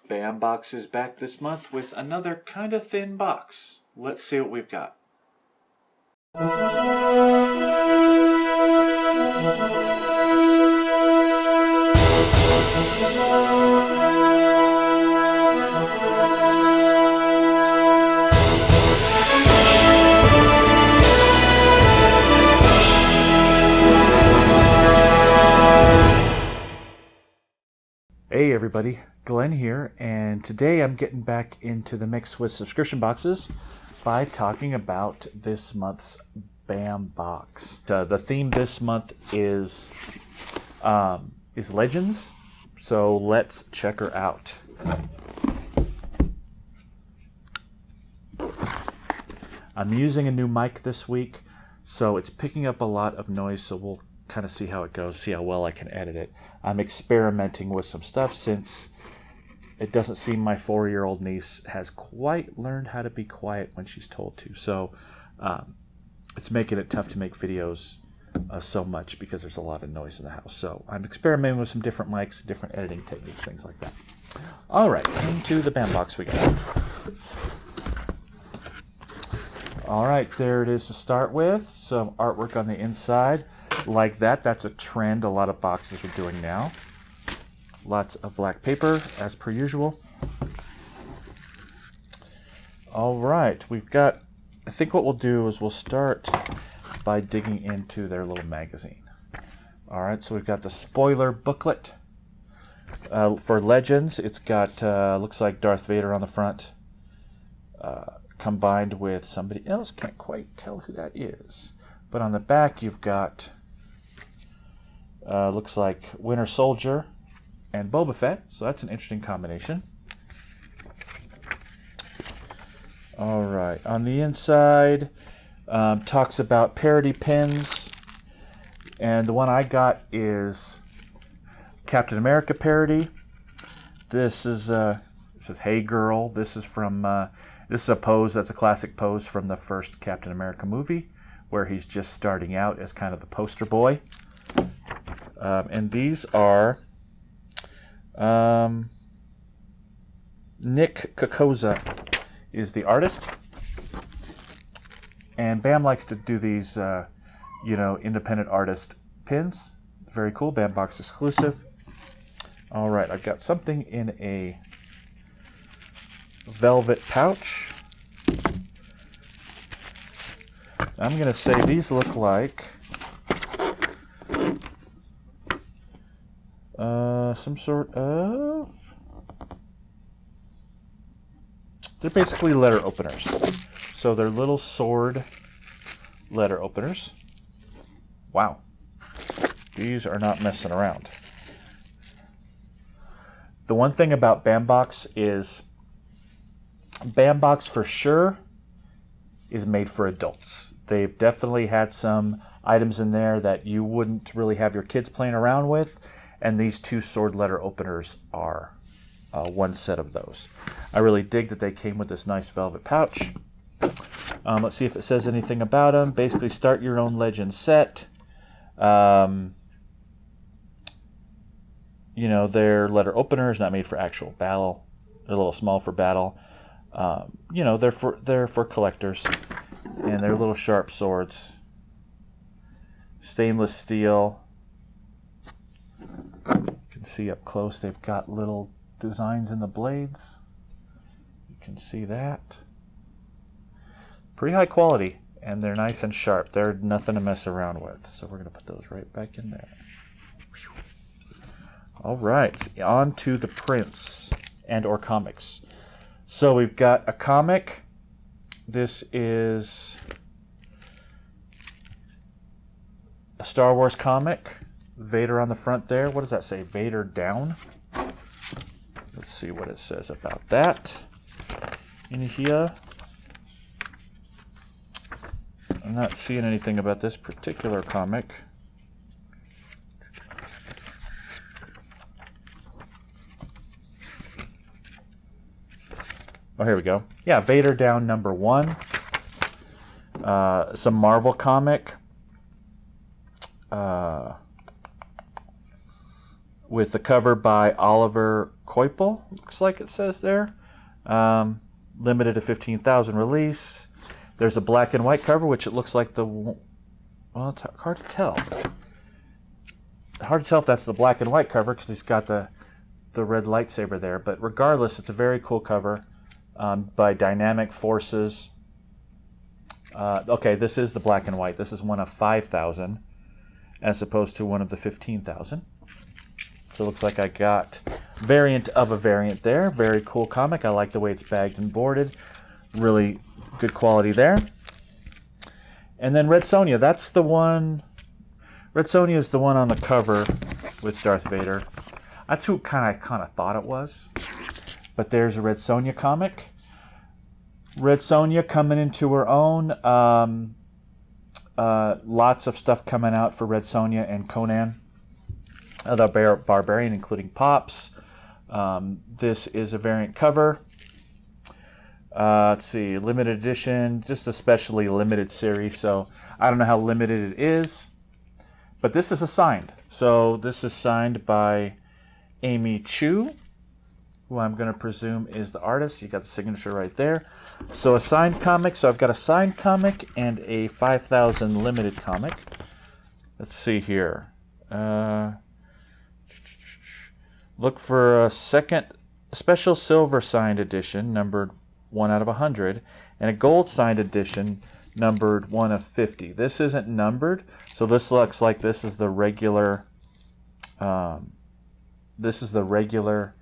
Bambox is back this month with another kind of thin box. Let's see what we've got. Hey everybody, Glenn here, and today I'm getting back into the mix with subscription boxes by talking about this month's Bambox. The theme this month is Legends, so let's check her out. I'm using a new mic this week, so it's picking up a lot of noise, so we'll kind of see how it goes, see how well I can edit it. I'm experimenting with some stuff since it doesn't seem my 4-year-old niece has quite learned how to be quiet when she's told to. So it's making it tough to make videos so much because there's a lot of noise in the house. So I'm experimenting with some different mics, different editing techniques, things like that. All right, into the Bambox we go. All right, there it is to start with. Some artwork on the inside. Like that, that's a trend a lot of boxes are doing now. Lots of black paper, as per usual. All right, we've got, I think what we'll do is we'll start by digging into their little magazine. All right, so we've got the spoiler booklet for Legends. It's got, looks like Darth Vader on the front, combined with somebody else. Can't quite tell who that is. But on the back, you've got, looks like Winter Soldier and Boba Fett. So that's an interesting combination. All right. On the inside, talks about parody pins. And the one I got is Captain America parody. This is, it says, "Hey Girl." This is from, this is a pose, that's a classic pose from the first Captain America movie, where he's just starting out as kind of the poster boy. And these are Nick Kokoza is the artist. And Bam likes to do these, independent artist pins. Very cool, Bambox exclusive. All right, I've got something in a velvet pouch. I'm going to say these look like some sort of... They're basically letter openers. So they're little sword letter openers. Wow. These are not messing around. The one thing about Bambox is Bambox for sure is made for adults. They've definitely had some items in there that you wouldn't really have your kids playing around with, and these two sword letter openers are one set of those. I really dig that they came with this nice velvet pouch. Let's see if it says anything about them. Basically, start your own Legend set. They're letter openers, not made for actual battle. They're a little small for battle. They're for collectors, and they're little sharp swords. Stainless steel. You can see up close they've got little designs in the blades. You can see that. Pretty high quality, and they're nice and sharp. They're nothing to mess around with. So we're going to put those right back in there. All right, on to the prints and or comics. So we've got a comic. This is a Star Wars comic. Vader on the front there. What does that say? Vader down. Let's see what it says about that in here. I'm not seeing anything about this particular comic. Oh, here we go. Yeah, Vader down #1. Some Marvel comic. With the cover by Oliver Koipel, looks like it says there. Limited to 15,000 release. There's a black and white cover, which it looks like well, it's hard to tell. Hard to tell if that's the black and white cover because he's got the red lightsaber there. But regardless, it's a very cool cover by Dynamic Forces. Okay, this is the black and white. This is one of 5,000 as opposed to one of the 15,000. So it looks like I got variant of a variant there. Very cool comic. I like the way it's bagged and boarded. Really good quality there. And then Red Sonja. That's the one. Red Sonja is the one on the cover with Darth Vader. That's who I kind of thought it was. But there's a Red Sonja comic. Red Sonja coming into her own. Lots of stuff coming out for Red Sonja and Conan the Barbarian, including Pops. This is a variant cover. Let's see, limited edition, just especially limited series. So I don't know how limited it is, but this is a signed. So this is signed by Amy Chu, who I'm going to presume is the artist. You got the signature right there. So a signed comic. So I've got a signed comic and a 5,000 limited comic. Let's see here. Look for a second special silver signed edition, numbered 1 out of 100, and a gold signed edition, numbered 1 of 50. This isn't numbered, so this looks like this is the regular. This is the regular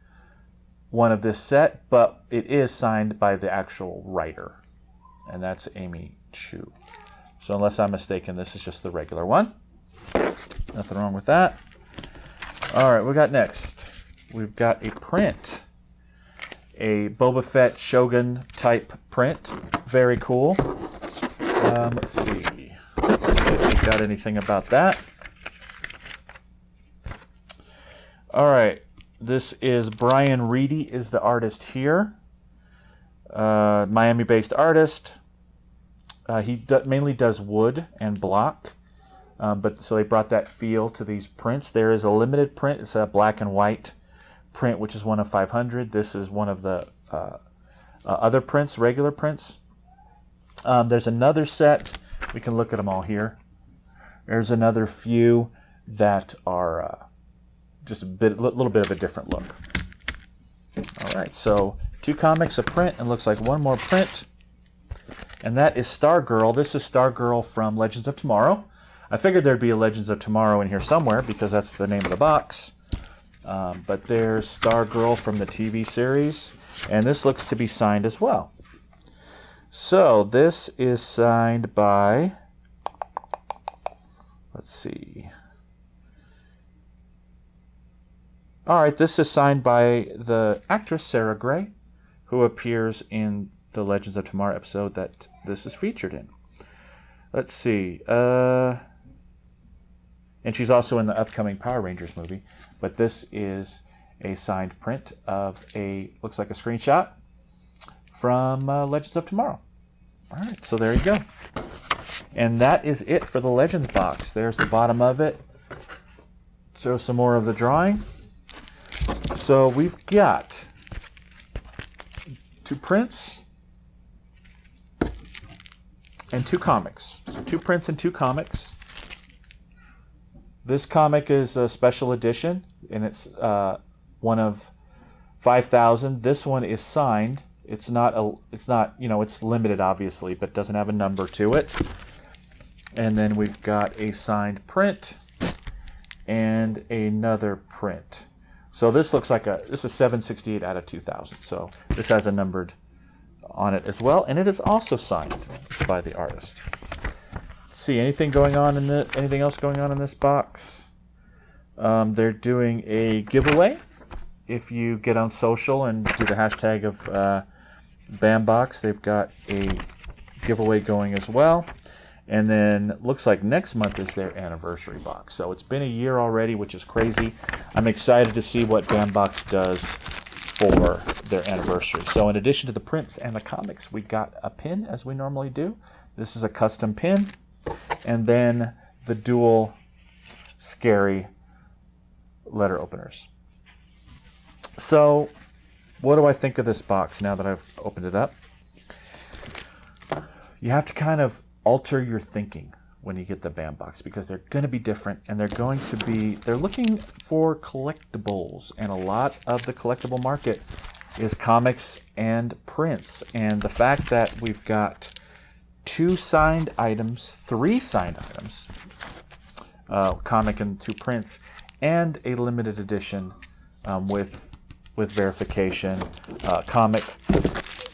one of this set, but it is signed by the actual writer, and that's Amy Chu. So unless I'm mistaken, this is just the regular one. Nothing wrong with that. All right, we got next. We've got a print, a Boba Fett Shogun type print. Very cool. Let's see if we got anything about that. All right, this is Brian Reedy is the artist here. Miami-based artist. He mainly does wood and block. But so they brought that feel to these prints. There is a limited print. It's a black and white print, which is 1 of 500. This is one of the other prints, regular prints. There's another set. We can look at them all here. There's another few that are just a little bit of a different look. All right, so 2 comics, a print, and looks like one more print. And that is Stargirl. This is Stargirl from Legends of Tomorrow. I figured there'd be a Legends of Tomorrow in here somewhere because that's the name of the box. But there's Stargirl from the TV series, and this looks to be signed as well. So this is signed by, let's see. All right, this is signed by the actress Sarah Gray, who appears in the Legends of Tomorrow episode that this is featured in. Let's see. And she's also in the upcoming Power Rangers movie. But this is a signed print of looks like a screenshot from Legends of Tomorrow. All right, so there you go. And that is it for the Legends box. There's the bottom of it. Show some more of the drawing. So we've got 2 prints and 2 comics. So 2 prints and 2 comics. This comic is a special edition, and it's 1 of 5,000. This one is signed. It's not, it's limited, obviously, but doesn't have a number to it. And then we've got a signed print and another print. So this looks like this is 768 out of 2,000. So this has a numbered on it as well, and it is also signed by the artist. See anything else going on in this box? They're doing a giveaway. If you get on social and do the hashtag of Bambox, they've got a giveaway going as well. And then looks like next month is their anniversary box. So it's been a year already, which is crazy. I'm excited to see what Bambox does for their anniversary. So in addition to the prints and the comics, we got a pin as we normally do. This is a custom pin. And then the dual scary letter openers. So, what do I think of this box now that I've opened it up? You have to kind of alter your thinking when you get the BAM box because they're going to be different and they're looking for collectibles, and a lot of the collectible market is comics and prints. And the fact that we've got 2 signed items, 3 signed items, comic and 2 prints, and a limited edition with verification comic.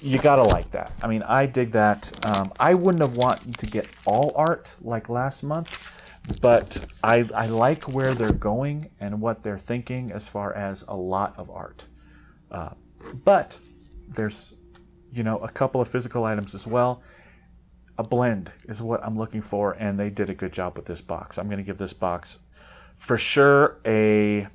You gotta like that. I mean, I dig that. I wouldn't have wanted to get all art like last month, but I like where they're going and what they're thinking as far as a lot of art. But there's, a couple of physical items as well. A blend is what I'm looking for, and they did a good job with this box. I'm going to give this box for sure I'm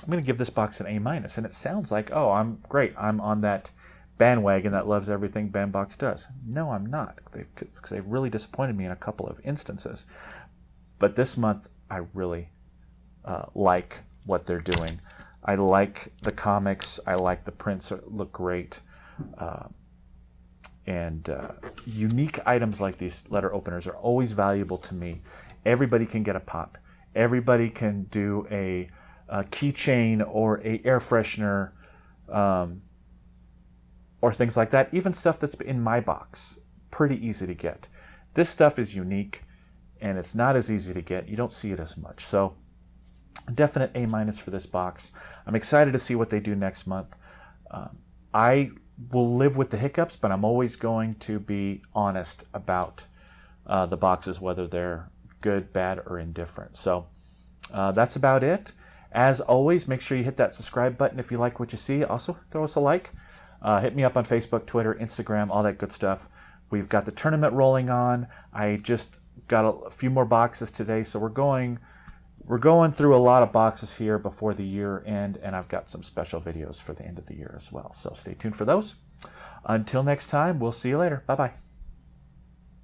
going to give this box an A-. And it sounds like, oh, I'm great. I'm on that bandwagon that loves everything Bambox does. No, I'm not, because they've really disappointed me in a couple of instances. But this month, I really like what they're doing. I like the comics. I like the prints look great. And unique items like these letter openers are always valuable to me. Everybody can get a pop. Everybody can do a keychain or a air freshener, or things like that. Even stuff that's in my box, pretty easy to get. This stuff is unique, and it's not as easy to get. You don't see it as much. So, definite A- for this box. I'm excited to see what they do next month. I will live with the hiccups, but I'm always going to be honest about the boxes, whether they're good, bad, or indifferent. So that's about it. As always, make sure you hit that subscribe button if you like what you see. Also, throw us a like. Hit me up on Facebook, Twitter, Instagram, all that good stuff. We've got the tournament rolling on. I just got a few more boxes today, so we're going through a lot of boxes here before the year end, and I've got some special videos for the end of the year as well. So stay tuned for those. Until next time, we'll see you later. Bye-bye.